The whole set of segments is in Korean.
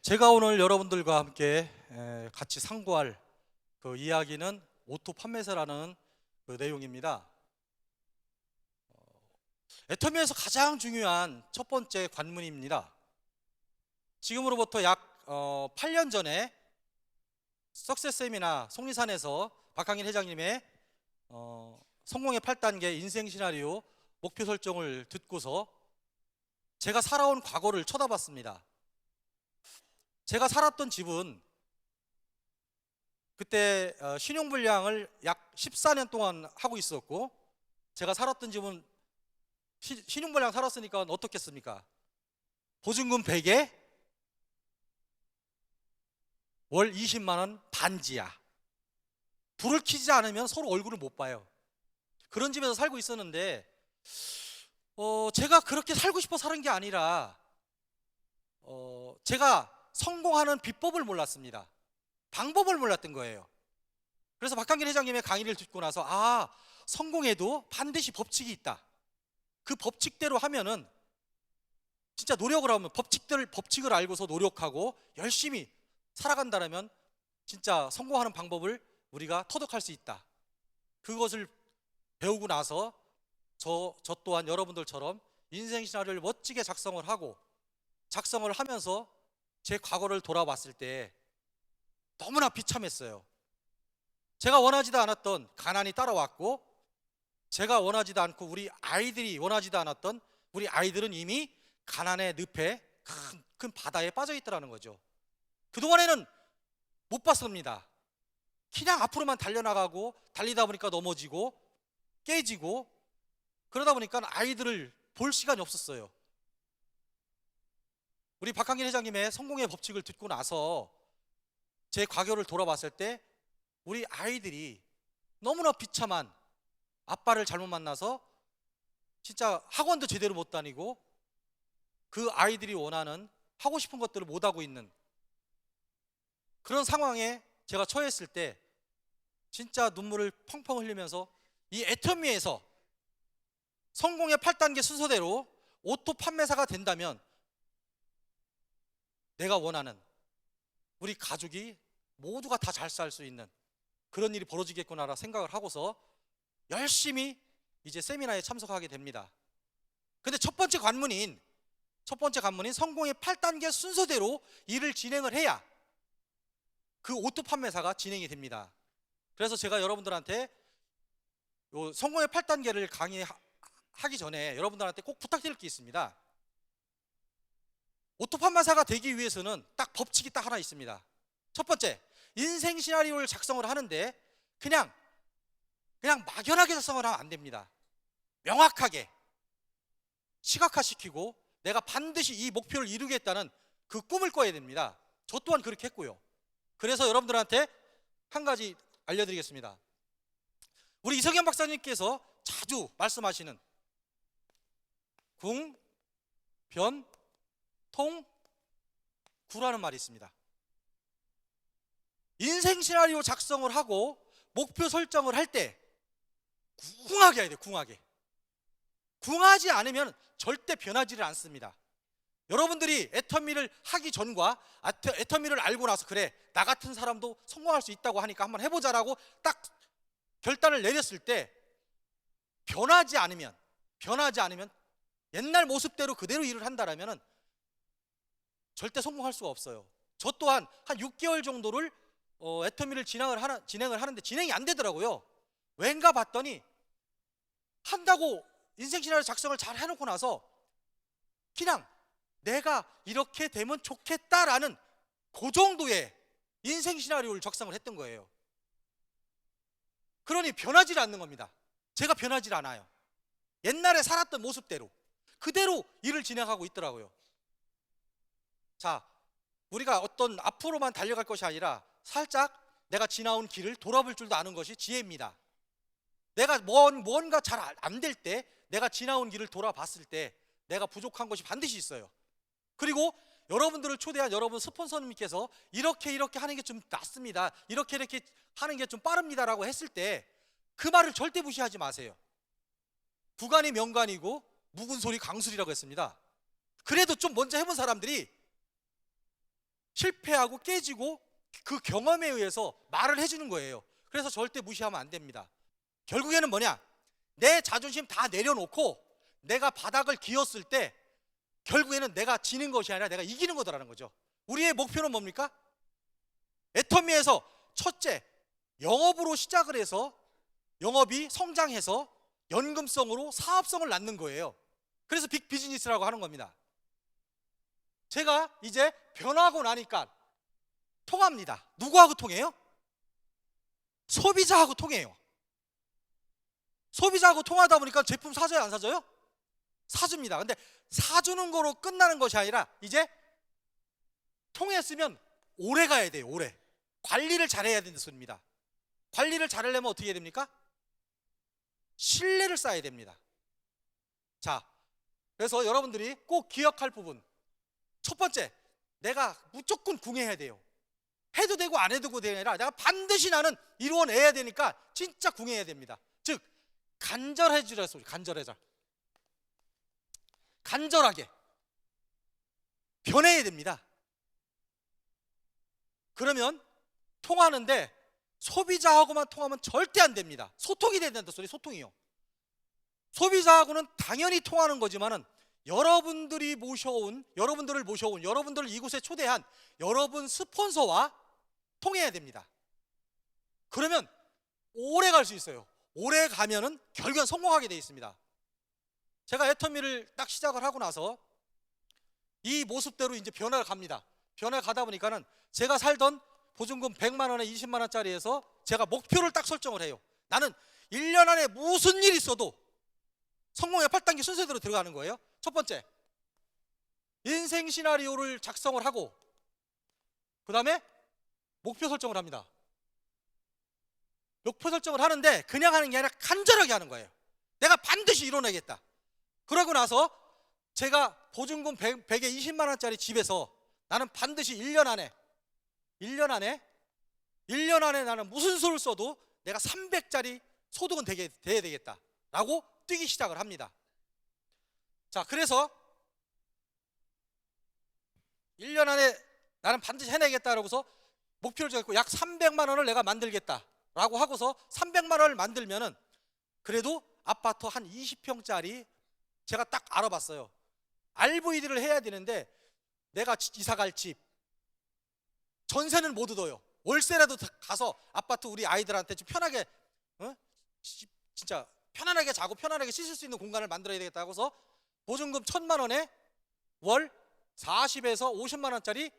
제가 오늘 여러분들과 함께 같이 상고할 그 이야기는 오토 판매사라는 그 내용입니다. 애터미에서 가장 중요한 첫 번째 관문입니다. 지금으로부터 약 8년 전에 석세스 세미나 속리산에서 박항일 회장님의 성공의 8단계 인생 시나리오 목표 설정을 듣고서 제가 살아온 과거를 쳐다봤습니다. 제가 살았던 집은 그때 신용불량을 약 14년 동안 하고 있었고, 제가 살았던 집은 신용불량 살았으니까 어떻겠습니까? 보증금 100에 월 20만 원 반지하. 불을 켜지 않으면 서로 얼굴을 못 봐요. 그런 집에서 살고 있었는데 제가 그렇게 살고 싶어 사는 게 아니라 제가 성공하는 비법을 몰랐습니다. 방법을 몰랐던 거예요. 그래서 박항길 회장님의 강의를 듣고 나서 성공해도 반드시 법칙이 있다. 그 법칙대로 하면은 진짜 노력을 하면 법칙을 알고서 노력하고 열심히 살아간다면 진짜 성공하는 방법을 우리가 터득할 수 있다. 그것을 배우고 나서 저 또한 여러분들처럼 인생 시나리오를 멋지게 작성을 하면서 제 과거를 돌아봤을 때 너무나 비참했어요. 제가 원하지도 않았던 가난이 따라왔고, 제가 원하지도 않고 우리 아이들이 원하지도 않았던 우리 아이들은 이미 가난의 늪에 큰 바다에 빠져 있더라는 거죠. 그동안에는 못 봤습니다. 그냥 앞으로만 달려나가고 달리다 보니까 넘어지고 깨지고 그러다 보니까 아이들을 볼 시간이 없었어요. 우리 박항길 회장님의 성공의 법칙을 듣고 나서 제 과거를 돌아봤을 때 우리 아이들이 너무나 비참한 아빠를 잘못 만나서 진짜 학원도 제대로 못 다니고 그 아이들이 원하는 하고 싶은 것들을 못 하고 있는 그런 상황에 제가 처했을 때 진짜 눈물을 펑펑 흘리면서 이 애터미에서 성공의 8단계 순서대로 오토 판매사가 된다면 내가 원하는 우리 가족이 모두가 다 잘 살 수 있는 그런 일이 벌어지겠구나 생각을 하고서 열심히 이제 세미나에 참석하게 됩니다. 근데 첫 번째 관문인 성공의 8단계 순서대로 일을 진행을 해야 그 오토 판매사가 진행이 됩니다. 그래서 제가 여러분들한테 요 성공의 8단계를 강의하기 전에 여러분들한테 꼭 부탁드릴 게 있습니다. 오토 판매사가 되기 위해서는 딱 법칙이 딱 하나 있습니다. 첫 번째, 인생 시나리오를 작성을 하는데 그냥 막연하게 작성을 하면 안 됩니다. 명확하게 시각화시키고 내가 반드시 이 목표를 이루겠다는 그 꿈을 꿔야 됩니다. 저 또한 그렇게 했고요. 그래서 여러분들한테 한 가지 알려드리겠습니다. 우리 이석현 박사님께서 자주 말씀하시는 궁, 변, 통, 구라는 말이 있습니다. 인생 시나리오 작성을 하고 목표 설정을 할 때 궁하게 해야 돼요. 궁하지 않으면 절대 변하지를 않습니다. 여러분들이 애터미를 하기 전과 애터미를 알고 나서 그래 나 같은 사람도 성공할 수 있다고 하니까 한번 해보자라고 딱 결단을 내렸을 때 변하지 않으면 옛날 모습대로 그대로 일을 한다라면 절대 성공할 수가 없어요. 저 또한 한 6개월 정도를 애터미를 진행을 하는데 진행이 안 되더라고요. 왠가 봤더니 한다고 인생 시나리오 작성을 잘 해놓고 나서 그냥 내가 이렇게 되면 좋겠다라는 그 정도의 인생 시나리오를 작성을 했던 거예요. 그러니 변하지 않는 겁니다. 제가 변하지 않아요. 옛날에 살았던 모습대로 그대로 일을 진행하고 있더라고요. 자, 우리가 어떤 앞으로만 달려갈 것이 아니라 살짝 내가 지나온 길을 돌아볼 줄도 아는 것이 지혜입니다. 내가 뭔가 잘 안 될 때 내가 지나온 길을 돌아봤을 때 내가 부족한 것이 반드시 있어요. 그리고 여러분들을 초대한 여러분 스폰서님께서 이렇게 하는 게 좀 낫습니다, 이렇게 하는 게 좀 빠릅니다라고 했을 때 그 말을 절대 무시하지 마세요. 구간이 명간이고 묵은 소리 강술이라고 했습니다. 그래도 좀 먼저 해본 사람들이 실패하고 깨지고 그 경험에 의해서 말을 해주는 거예요. 그래서 절대 무시하면 안 됩니다. 결국에는 뭐냐? 내 자존심 다 내려놓고 내가 바닥을 기었을 때 결국에는 내가 지는 것이 아니라 내가 이기는 거더라는 거죠. 우리의 목표는 뭡니까? 애터미에서 첫째, 영업으로 시작을 해서 영업이 성장해서 연금성으로 사업성을 낳는 거예요. 그래서 빅 비즈니스라고 하는 겁니다. 제가 이제 변하고 나니까 통합니다. 누구하고 통해요? 소비자하고 통해요. 소비자하고 통하다 보니까 제품 사줘요, 안 사줘요? 사줍니다. 근데 사주는 거로 끝나는 것이 아니라 이제 통했으면 오래 가야 돼요. 오래. 관리를 잘해야 되는 소리입니다. 관리를 잘하려면 어떻게 해야 됩니까? 신뢰를 쌓아야 됩니다. 자, 그래서 여러분들이 꼭 기억할 부분, 첫 번째, 내가 무조건 궁해야 돼요. 해도 되고 안 해도 되고 아니라 내가 반드시 나는 이루어내야 되니까 진짜 궁해야 됩니다. 즉 간절해지라 소리. 간절하게 변해야 됩니다. 그러면 통하는데 소비자하고만 통하면 절대 안 됩니다. 소통이 돼야 된다 소리. 소통이요. 소비자하고는 당연히 통하는 거지만은 여러분들을 모셔온 여러분들을 이곳에 초대한 여러분 스폰서와 통해야 됩니다. 그러면 오래 갈 수 있어요. 오래 가면은 결국엔 성공하게 되어 있습니다. 제가 애터미를 딱 시작을 하고 나서 이 모습대로 이제 변화를 갑니다. 변화를 가다 보니까는 제가 살던 보증금 100만 원에 20만 원짜리에서 제가 목표를 딱 설정을 해요. 나는 1년 안에 무슨 일이 있어도 성공의 8단계 순서대로 들어가는 거예요. 첫 번째, 인생 시나리오를 작성을 하고 그 다음에 목표 설정을 합니다. 목표 설정을 하는데 그냥 하는 게 아니라 간절하게 하는 거예요. 내가 반드시 이뤄내겠다. 그러고 나서 제가 보증금 100에 20만 원짜리 집에서 나는 반드시 1년 안에 나는 무슨 수를 써도 내가 300짜리 소득은 돼야 되겠다라고 뛰기 시작을 합니다. 자, 그래서 1년 안에 나는 반드시 해내겠다라고서 목표를 정했고 약 300만 원을 내가 만들겠다라고 하고서 300만 원을 만들면은 그래도 아파트 한 20평짜리 제가 딱 알아봤어요. RVD를 해야 되는데 내가 이사갈 집 전세는 못 얻어요. 월세라도 가서 아파트 우리 아이들한테 좀 편하게 진짜 편안하게 자고 편안하게 씻을 수 있는 공간을 만들어야 되겠다 하고서 보증금 1,000만 원에 월 40에서 50만 원짜리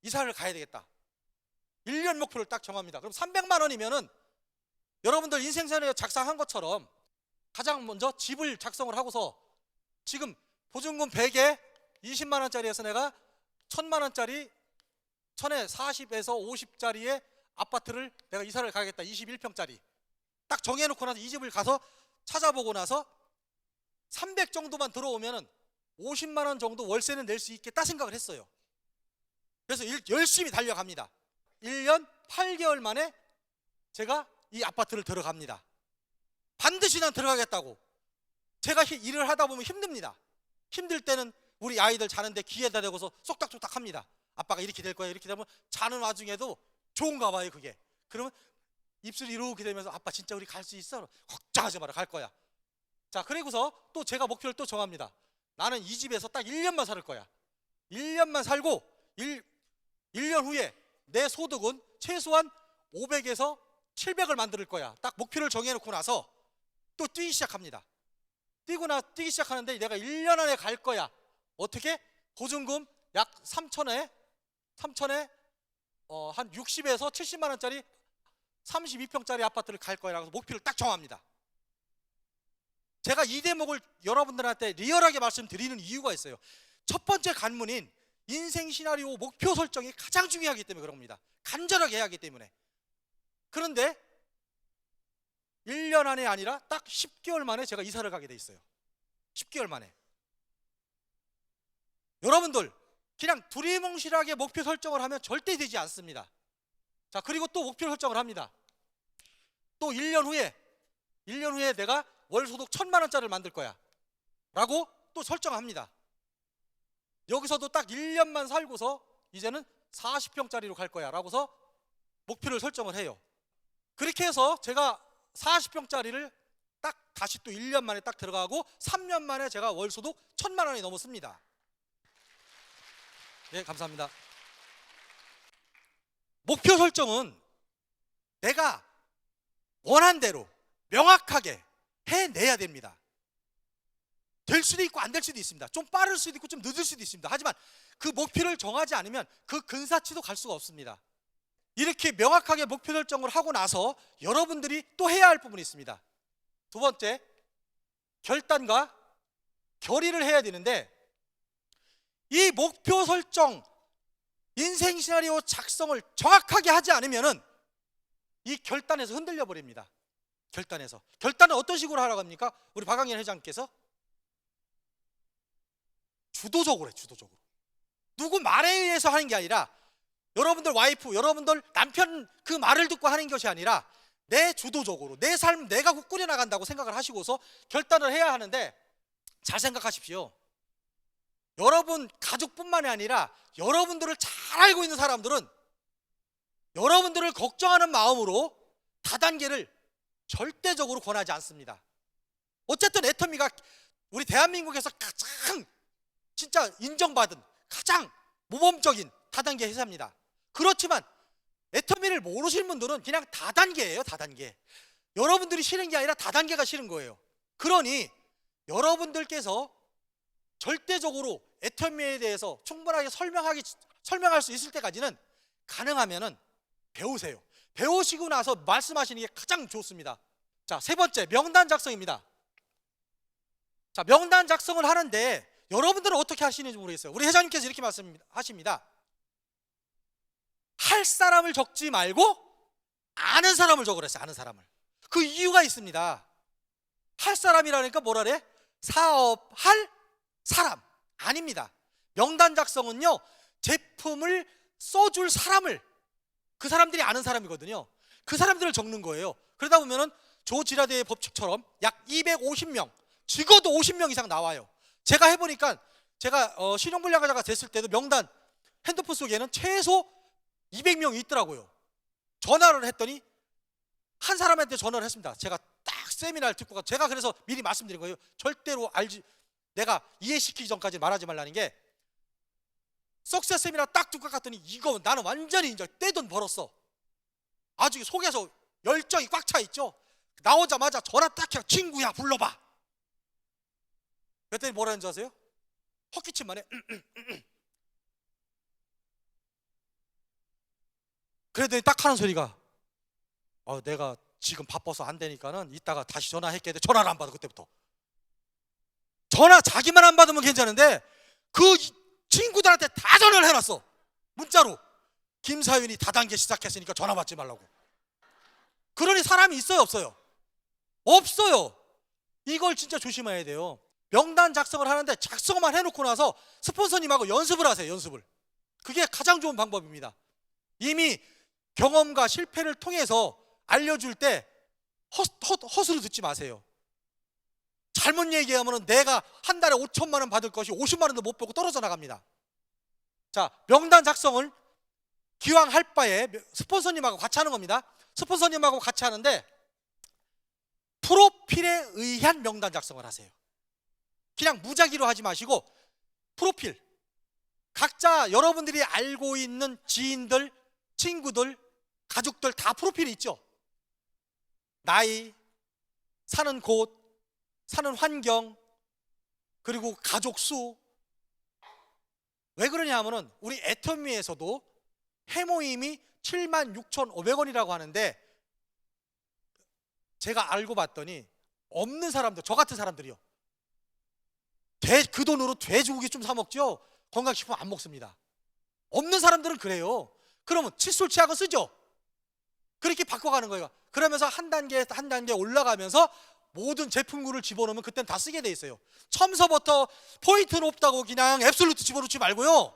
이사를 가야 되겠다. 1년 목표를 딱 정합니다. 그럼 300만 원이면은 여러분들 인생사례 작성한 것처럼 가장 먼저 집을 작성을 하고서 지금 보증금 100에 20만 원짜리에서 내가 1,000만 원짜리 1000에 40에서 50짜리의 아파트를 내가 이사를 가겠다. 21평짜리 딱 정해놓고 나서 이 집을 가서 찾아보고 나서 300 정도만 들어오면은 50만 원 정도 월세는 낼 수 있겠다 생각을 했어요. 그래서 열심히 달려갑니다. 1년 8개월 만에 제가 이 아파트를 들어갑니다. 반드시 난 들어가겠다고. 제가 일을 하다 보면 힘듭니다. 힘들 때는 우리 아이들 자는데 귀에다 대고서 쏙닥쏙닥 합니다. 아빠가 이렇게 될 거야. 이렇게 되면 자는 와중에도 좋은가 봐요 그게. 그러면 입술이 이렇게 되면서 아빠 진짜 우리 갈 수 있어? 걱정하지 마라, 갈 거야. 자, 그리고서 또 제가 목표를 또 정합니다. 나는 이 집에서 딱 1년만 살 거야. 1년만 살고 1년 후에 내 소득은 최소한 500에서 700을 만들 거야. 딱 목표를 정해놓고 나서 또 뛰기 시작합니다. 뛰기 시작하는데 내가 1년 안에 갈 거야. 어떻게? 보증금 약 3천에 한 60에서 70만 원짜리 32평짜리 아파트를 갈 거라고 목표를 딱 정합니다. 제가 이 대목을 여러분들한테 리얼하게 말씀드리는 이유가 있어요. 첫 번째 관문인 인생 시나리오 목표 설정이 가장 중요하기 때문에 그런 겁니다. 간절하게 해야 하기 때문에. 그런데 1년 안에 아니라 딱 10개월 만에 제가 이사를 가게 돼 있어요. 10개월 만에. 여러분들 그냥 두리뭉실하게 목표 설정을 하면 절대 되지 않습니다. 자, 그리고 또 목표 설정을 합니다. 또 1년 후에 내가 월 소득 1,000만 원짜리를 만들 거야 라고 또 설정합니다. 여기서도 딱 1년만 살고서 이제는 40평짜리로 갈 거야 라고서 목표를 설정을 해요. 그렇게 해서 제가 40평짜리를 딱 다시 또 1년 만에 딱 들어가고 3년 만에 제가 월소득 1,000만 원이 넘었습니다. 네, 감사합니다. 목표 설정은 내가 원한 대로 명확하게 해내야 됩니다. 될 수도 있고 안 될 수도 있습니다. 좀 빠를 수도 있고 좀 늦을 수도 있습니다. 하지만 그 목표를 정하지 않으면 그 근사치도 갈 수가 없습니다. 이렇게 명확하게 목표 설정을 하고 나서 여러분들이 또 해야 할 부분이 있습니다. 두 번째, 결단과 결의를 해야 되는데, 이 목표 설정, 인생 시나리오 작성을 정확하게 하지 않으면은 이 결단에서 흔들려 버립니다. 결단은 어떤 식으로 하라고 합니까? 우리 박광일 회장님께서 주도적으로 해. 주도적으로. 누구 말에 의해서 하는 게 아니라, 여러분들 와이프, 여러분들 남편 그 말을 듣고 하는 것이 아니라 내 주도적으로 내 삶 내가 꾸려나간다고 생각을 하시고서 결단을 해야 하는데, 잘 생각하십시오. 여러분 가족뿐만이 아니라 여러분들을 잘 알고 있는 사람들은 여러분들을 걱정하는 마음으로 다단계를 절대적으로 권하지 않습니다. 어쨌든 애터미가 우리 대한민국에서 가장 진짜 인정받은 가장 모범적인 다단계 회사입니다. 그렇지만 애터미를 모르시는 분들은 그냥 다단계예요. 다단계. 여러분들이 싫은 게 아니라 다단계가 싫은 거예요. 그러니 여러분들께서 절대적으로 애터미에 대해서 충분하게 설명할 수 있을 때까지는 가능하면은 배우세요. 배우시고 나서 말씀하시는 게 가장 좋습니다. 자, 세 번째, 명단 작성입니다. 자, 명단 작성을 하는데 여러분들은 어떻게 하시는지 모르겠어요. 우리 회장님께서 이렇게 말씀하십니다. 할 사람을 적지 말고 아는 사람을 적으랬어요. 아는 사람을. 그 이유가 있습니다. 할 사람이라니까 뭐라 그래? 사업할 사람 아닙니다. 명단 작성은요, 제품을 써줄 사람을, 그 사람들이 아는 사람이거든요. 그 사람들을 적는 거예요. 그러다 보면은 조지라드의 법칙처럼 약 250명, 적어도 50명 이상 나와요. 제가 해보니까 제가 신용불량자가 됐을 때도 명단 핸드폰 속에는 최소 200명이 있더라고요. 전화를 했더니 한 사람한테 전화를 했습니다. 제가 딱 세미나를 듣고 가, 제가 그래서 미리 말씀드린 거예요. 절대로 내가 이해시키기 전까지 말하지 말라는 게, 석세스 세미나 딱 듣고 갔더니 이거 나는 완전히 이제 떼돈 벌었어. 아주 속에서 열정이 꽉 차 있죠. 나오자마자 전화 딱 해요. 친구야 불러봐. 그랬더니 뭐라는 줄 아세요? 헛기침만 해. 그랬더니 딱 하는 소리가, 내가 지금 바빠서 안 되니까는 이따가 다시 전화할게. 전화를 안 받아. 그때부터 전화 자기만 안 받으면 괜찮은데 그 친구들한테 다 전화를 해놨어. 문자로. 김사윤이 다단계 시작했으니까 전화 받지 말라고. 그러니 사람이 있어요 없어요? 없어요. 이걸 진짜 조심해야 돼요. 명단 작성을 하는데 작성만 해놓고 나서 스폰서님하고 연습을 하세요. 연습을. 그게 가장 좋은 방법입니다. 이미 경험과 실패를 통해서 알려줄 때 헛으로 듣지 마세요. 잘못 얘기하면 내가 한 달에 5천만 원 받을 것이 50만 원도 못 보고 떨어져 나갑니다. 자, 명단 작성을 기왕 할 바에 스폰서님하고 같이 하는 겁니다. 스폰서님하고 같이 하는데 프로필에 의한 명단 작성을 하세요. 그냥 무작위로 하지 마시고 프로필, 각자 여러분들이 알고 있는 지인들, 친구들, 가족들 다 프로필이 있죠. 나이, 사는 곳, 사는 환경, 그리고 가족 수. 왜 그러냐 하면은 우리 애터미에서도 해모임이 76,500원이라고 하는데, 제가 알고 봤더니 없는 사람들, 저 같은 사람들이요, 그 돈으로 돼지고기 좀 사 먹죠. 건강식품 안 먹습니다. 없는 사람들은 그래요. 그러면 칫솔 치약은 쓰죠. 그렇게 바꿔가는 거예요. 그러면서 한 단계 한 단계 올라가면서 모든 제품군을 집어넣으면 그땐 다 쓰게 돼 있어요. 첨서부터 포인트는 없다고 그냥 앱솔루트 집어넣지 말고요,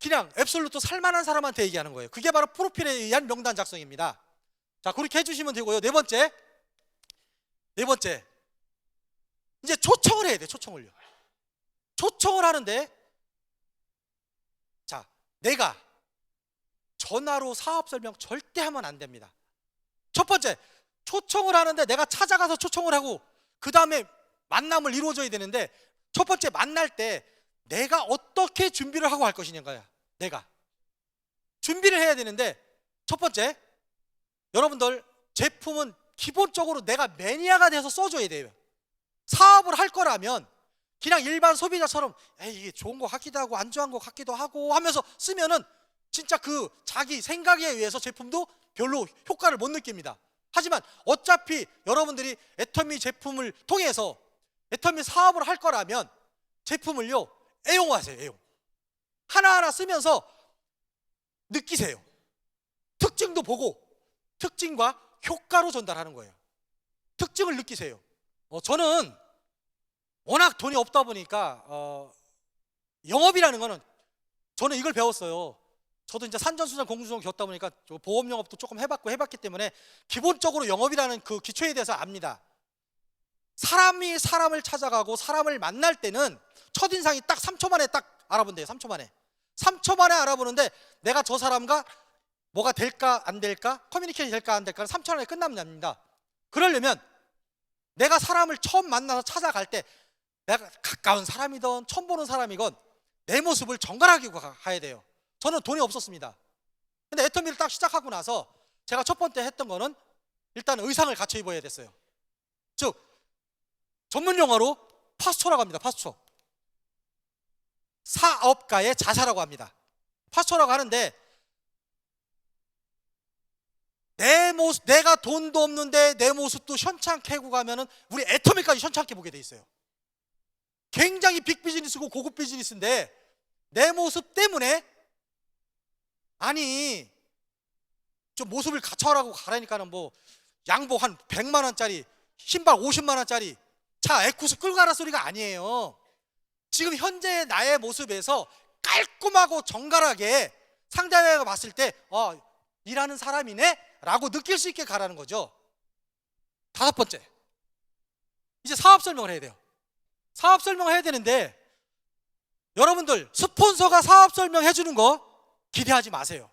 그냥 앱솔루트 살만한 사람한테 얘기하는 거예요. 그게 바로 프로필에 의한 명단 작성입니다. 자, 그렇게 해주시면 되고요. 네 번째, 이제 초청을 해야 돼. 초청을 하는데 내가 전화로 사업 설명 절대 하면 안 됩니다. 첫 번째, 초청을 하는데 내가 찾아가서 초청을 하고 그 다음에 만남을 이루어져야 되는데, 첫 번째 만날 때 내가 어떻게 준비를 하고 할 것이냐가 내가 준비를 해야 되는데, 첫 번째, 여러분들 제품은 기본적으로 내가 매니아가 돼서 써줘야 돼요. 사업을 할 거라면 그냥 일반 소비자처럼 에이 이게 좋은 거 같기도 하고 안 좋은 거 같기도 하고 하면서 쓰면은 진짜 그 자기 생각에 의해서 제품도 별로 효과를 못 느낍니다. 하지만 어차피 여러분들이 애터미 제품을 통해서 애터미 사업을 할 거라면 제품을요 애용하세요. 애용. 하나하나 쓰면서 느끼세요. 특징도 보고 특징과 효과로 전달하는 거예요. 특징을 느끼세요. 저는 워낙 돈이 없다 보니까 영업이라는 거는 저는 이걸 배웠어요. 저도 이제 산전수전 공주전 겪다 보니까 보험 영업도 조금 해봤기 때문에 기본적으로 영업이라는 그 기초에 대해서 압니다. 사람이 사람을 찾아가고 사람을 만날 때는 첫인상이 딱 3초 만에 딱 알아본대요. 3초 만에. 3초 만에 알아보는데 내가 저 사람과 뭐가 될까 안 될까, 커뮤니케이션이 될까 안 될까는 3초 안에 끝납니다. 그러려면 내가 사람을 처음 만나서 찾아갈 때 내가 가까운 사람이든 처음 보는 사람이건 내 모습을 정갈하게 가야 돼요. 저는 돈이 없었습니다. 근데 애터미를 딱 시작하고 나서 제가 첫 번째 했던 거는 일단 의상을 갖춰 입어야 됐어요. 즉 전문 용어로 파스초라고 합니다. 파스초. 사업가의 자세라고 합니다. 파스초라고 하는데, 내 모습, 내가 돈도 없는데 내 모습도 현찮게 하고 가면은 우리 애터미까지 현찮게 보게 돼 있어요. 굉장히 빅 비즈니스고 고급 비즈니스인데 내 모습 때문에, 아니 좀 모습을 갖춰라고 가라니까는 뭐 양복 한 100만 원짜리, 신발 50만 원짜리 차 에쿠스 끌고 가라 소리가 아니에요. 지금 현재의 나의 모습에서 깔끔하고 정갈하게 상대방이 봤을 때 일하는 사람이네 라고 느낄 수 있게 가라는 거죠. 다섯 번째, 이제 사업 설명을 해야 돼요. 사업 설명을 해야 되는데 여러분들 스폰서가 사업 설명해 주는 거 기대하지 마세요.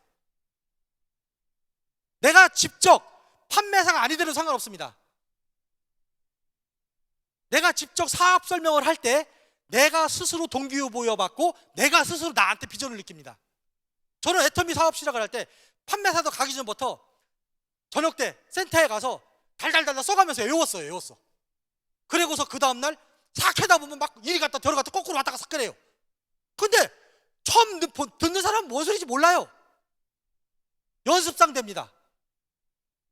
내가 직접 판매사가 아니더라도 상관없습니다. 내가 직접 사업 설명을 할 때 내가 스스로 동기부여 받고 내가 스스로 나한테 비전을 느낍니다. 저는 애터미 사업 시작을 할 때 판매사도 가기 전부터 저녁 때 센터에 가서 달달달 써가면서 외웠어요. 그리고서 그 다음날 싹 하다 보면 막 이리 갔다 들어갔다 거꾸로 왔다가 싹 그래요. 근데 처음 듣는 사람은 뭔 소리인지 몰라요. 연습상 됩니다.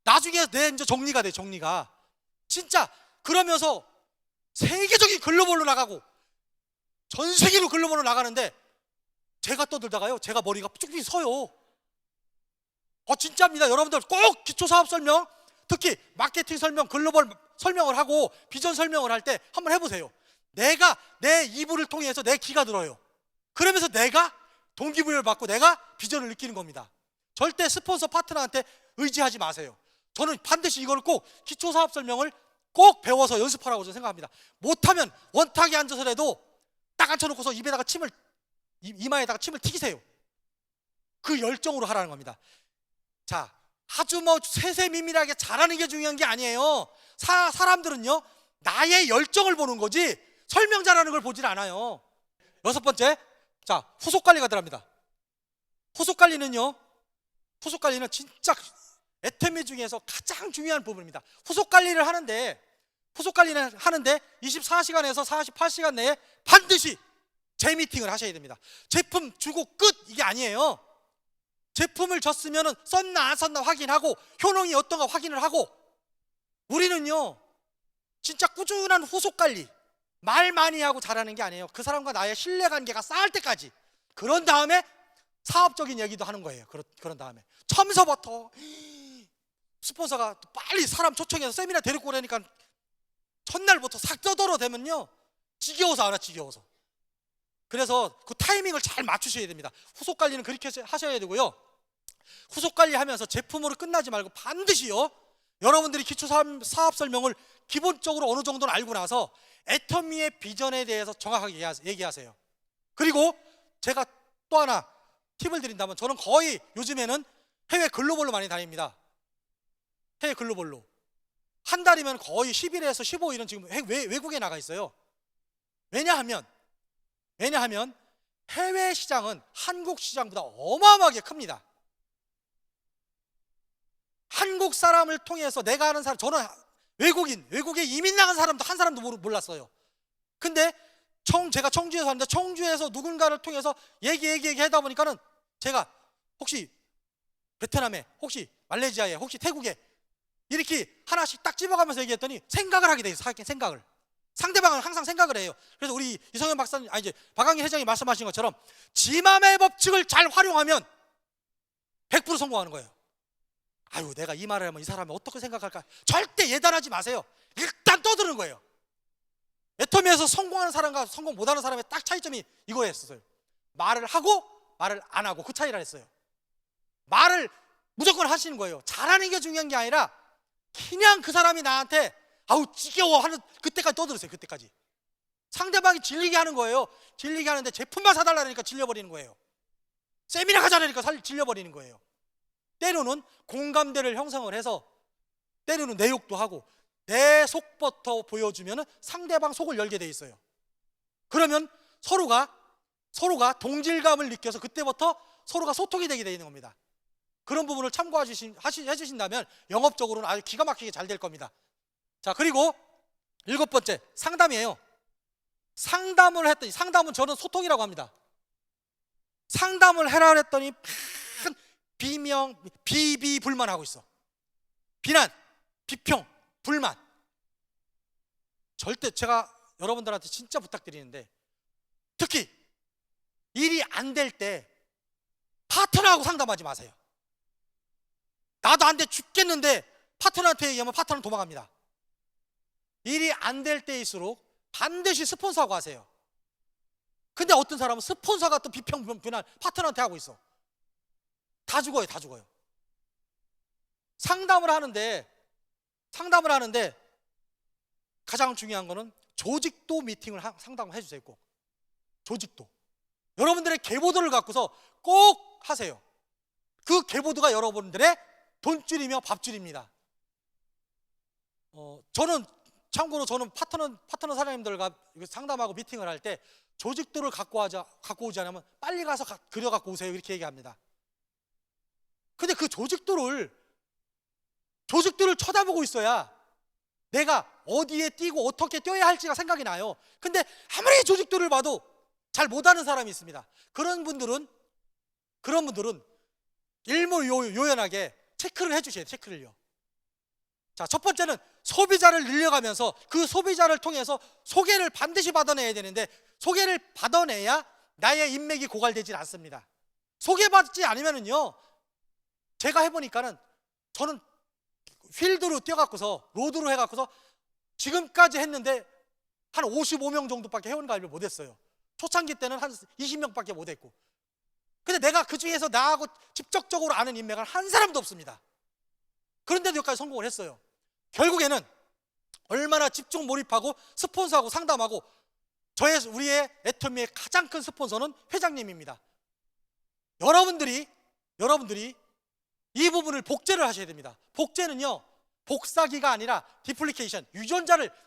나중에 이제 정리가 돼. 정리가 진짜. 그러면서 세계적인 글로벌로 나가고 전 세계로 글로벌로 나가는데 제가 떠들다가요 제가 머리가 쭉쭉 서요. 진짜입니다. 여러분들 꼭 기초사업 설명, 특히 마케팅 설명, 글로벌 설명을 하고 비전 설명을 할 때 한번 해보세요. 내가 내 이불을 통해서 내 기가 들어요. 그러면서 내가 동기부여를 받고 내가 비전을 느끼는 겁니다. 절대 스폰서 파트너한테 의지하지 마세요. 저는 반드시 이걸 꼭 기초사업 설명을 꼭 배워서 연습하라고 저는 생각합니다. 못하면 원탁에 앉아서라도 딱 앉혀놓고서 입에다가 이마에다가 침을 튀기세요. 그 열정으로 하라는 겁니다. 자, 아주 뭐 세세밀밀하게 잘하는 게 중요한 게 아니에요. 사람들은요 나의 열정을 보는 거지 설명 잘하는 걸 보질 않아요. 여섯 번째, 자, 후속 관리가 들어갑니다. 후속 관리는 진짜 애터미 중에서 가장 중요한 부분입니다. 후속 관리는 하는데 24시간에서 48시간 내에 반드시 재미팅을 하셔야 됩니다. 제품 주고 끝 이게 아니에요. 제품을 줬으면 썼나 안 썼나 확인하고 효능이 어떤가 확인을 하고, 우리는요 진짜 꾸준한 후속 관리, 말 많이 하고 잘하는 게 아니에요. 그 사람과 나의 신뢰관계가 쌓일 때까지. 그런 다음에 사업적인 얘기도 하는 거예요. 그런 다음에 처음서부터 스폰서가 빨리 사람 초청해서 세미나 데리고 오라니까 첫날부터 싹 떠들어대면요 지겨워서 알아. 지겨워서. 그래서 그 타이밍을 잘 맞추셔야 됩니다. 후속 관리는 그렇게 하셔야 되고요. 후속 관리하면서 제품으로 끝나지 말고 반드시요 여러분들이 기초 사업 설명을 기본적으로 어느 정도는 알고 나서 애터미의 비전에 대해서 정확하게 얘기하세요. 그리고 제가 또 하나 팁을 드린다면 저는 거의 요즘에는 해외 글로벌로 많이 다닙니다. 해외 글로벌로. 한 달이면 거의 10일에서 15일은 지금 외국에 나가 있어요. 왜냐하면 해외 시장은 한국 시장보다 어마어마하게 큽니다. 한국 사람을 통해서 내가 아는 사람, 저는 외국에 이민 나간 사람도 한 사람도 몰랐어요. 근데 제가 청주에서 왔는데 청주에서 누군가를 통해서 얘기하다 보니까는 제가 혹시 베트남에, 혹시 말레이시아에, 혹시 태국에 이렇게 하나씩 딱 집어가면서 얘기했더니 생각을 하게 돼 있어요. 생각을. 상대방은 항상 생각을 해요. 그래서 우리 이성현 박사님, 이제 박광일 회장이 말씀하신 것처럼 지맘의 법칙을 잘 활용하면 100% 성공하는 거예요. 아유, 내가 이 말을 하면 이 사람이 어떻게 생각할까? 절대 예단하지 마세요. 일단 떠드는 거예요. 애터미에서 성공하는 사람과 성공 못하는 사람의 딱 차이점이 이거였어요. 말을 하고 말을 안 하고, 그 차이라 했어요. 말을 무조건 하시는 거예요. 잘하는 게 중요한 게 아니라 그냥 그 사람이 나한테 아우 지겨워 하는 그때까지 떠들으세요. 그때까지. 상대방이 질리게 하는 거예요. 질리게 하는데 제품만 사달라니까 질려버리는 거예요. 세미나 가자라니까 질려버리는 거예요. 때로는 공감대를 형성을 해서 때로는 내 욕도 하고 내 속부터 보여주면 상대방 속을 열게 돼 있어요. 그러면 서로가 동질감을 느껴서 그때부터 서로가 소통이 되게 돼 있는 겁니다. 그런 부분을 참고해 주신다면 영업적으로는 아주 기가 막히게 잘 될 겁니다. 자, 그리고 7번째, 상담이에요. 상담을 했더니, 상담은 저는 소통이라고 합니다. 상담을 해라 했더니 비비불만하고 있어. 비난, 비평, 불만. 절대 제가 여러분들한테 진짜 부탁드리는데, 특히 일이 안 될 때 파트너하고 상담하지 마세요. 나도 안 돼 죽겠는데 파트너한테 얘기하면 파트너는 도망갑니다. 일이 안 될 때일수록 반드시 스폰서하고 하세요. 근데 어떤 사람은 스폰서가 또 비평, 비난 파트너한테 하고 있어. 다 죽어요. 다 죽어요. 상담을 하는데 가장 중요한 거는 조직도 미팅을 상담을 해주세요. 꼭 조직도. 여러분들의 계보도를 갖고서 꼭 하세요. 그 계보도가 여러분들의 돈줄이며 밥줄입니다. 저는 참고로 파트너 사장님들과 상담하고 미팅을 할 때 조직도를 갖고 오지 않으면 빨리 가서 그려 갖고 오세요. 이렇게 얘기합니다. 근데 그 조직도를 쳐다보고 있어야 내가 어디에 뛰고 어떻게 뛰어야 할지가 생각이 나요. 근데 아무리 조직도를 봐도 잘 못하는 사람이 있습니다. 그런 분들은 일목요연하게 체크를 해주셔야 돼요. 체크를요. 자, 첫 번째는 소비자를 늘려가면서 그 소비자를 통해서 소개를 반드시 받아내야 되는데, 소개를 받아내야 나의 인맥이 고갈되질 않습니다. 소개받지 않으면은요, 제가 해보니까는 저는 필드로 뛰어갖고서 로드로 해갖고서 지금까지 했는데 한 55명 정도밖에 회원 가입을 못했어요. 초창기 때는 한 20명밖에 못했고. 근데 내가 그 중에서 나하고 직접적으로 아는 인맥은 한 사람도 없습니다. 그런데도 여기까지 성공을 했어요. 결국에는 얼마나 집중 몰입하고 스폰서하고 상담하고, 우리의 애터미의 가장 큰 스폰서는 회장님입니다. 여러분들이 이 부분을 복제를 하셔야 됩니다. 복제는요, 복사기가 아니라 디플리케이션,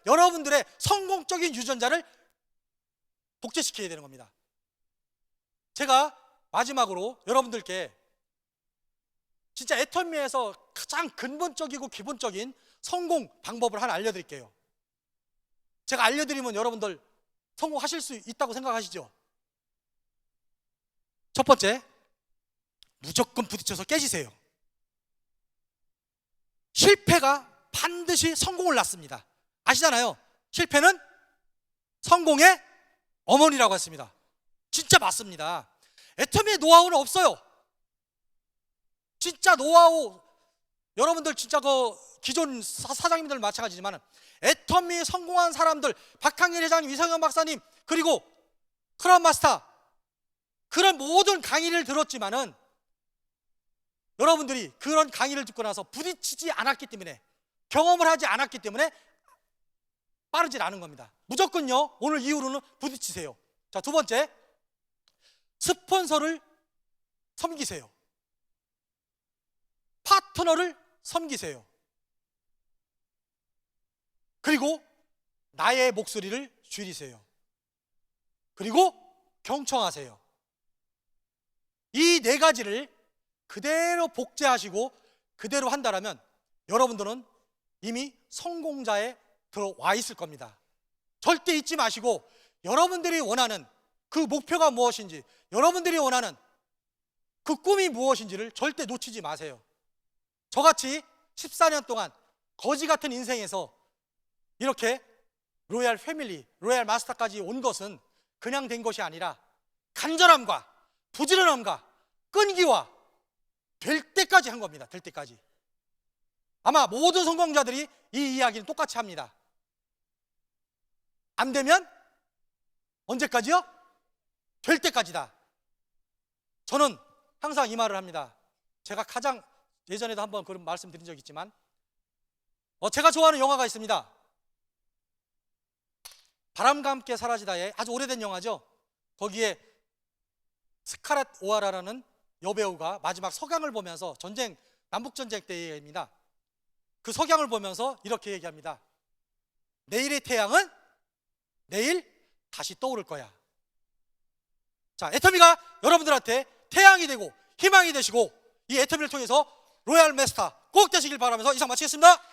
여러분들의 성공적인 유전자를 복제시켜야 되는 겁니다. 제가 마지막으로 여러분들께 진짜 애터미에서 가장 근본적이고 기본적인 성공 방법을 하나 알려드릴게요. 제가 알려드리면 여러분들 성공하실 수 있다고 생각하시죠? 첫 번째, 무조건 부딪혀서 깨지세요. 실패가 반드시 성공을 낳습니다. 아시잖아요? 실패는 성공의 어머니라고 했습니다. 진짜 맞습니다. 애터미의 노하우는 없어요. 진짜 노하우, 여러분들 진짜 기존 사장님들 마찬가지지만 애터미 성공한 사람들, 박항일 회장님, 이성현 박사님, 그리고 크라운 마스터, 그런 모든 강의를 들었지만은 여러분들이 그런 강의를 듣고 나서 부딪히지 않았기 때문에, 경험을 하지 않았기 때문에 빠르진 않은 겁니다. 무조건요, 오늘 이후로는 부딪히세요. 자, 두 번째, 스폰서를 섬기세요. 파트너를 섬기세요. 그리고 나의 목소리를 줄이세요. 그리고 경청하세요. 이 네 가지를 그대로 복제하시고 그대로 한다면 여러분들은 이미 성공자에 들어와 있을 겁니다. 절대 잊지 마시고 여러분들이 원하는 그 목표가 무엇인지, 여러분들이 원하는 그 꿈이 무엇인지를 절대 놓치지 마세요. 저같이 14년 동안 거지 같은 인생에서 이렇게 로얄 패밀리, 로얄 마스터까지 온 것은 그냥 된 것이 아니라 간절함과 부지런함과 끈기와 될 때까지 한 겁니다. 될 때까지. 아마 모든 성공자들이 이 이야기는 똑같이 합니다. 안 되면 언제까지요? 될 때까지다. 저는 항상 이 말을 합니다. 제가 가장 예전에도 한번 그런 말씀 드린 적이 있지만 제가 좋아하는 영화가 있습니다. 바람과 함께 사라지다의 아주 오래된 영화죠. 거기에 스칼렛 오하라라는 여배우가 마지막 석양을 보면서 남북전쟁 때의 얘기입니다. 그 석양을 보면서 이렇게 얘기합니다. 내일의 태양은 내일 다시 떠오를 거야. 자, 애터미가 여러분들한테 태양이 되고 희망이 되시고 이 애터미를 통해서 로얄 마스터 꼭 되시길 바라면서 이상 마치겠습니다.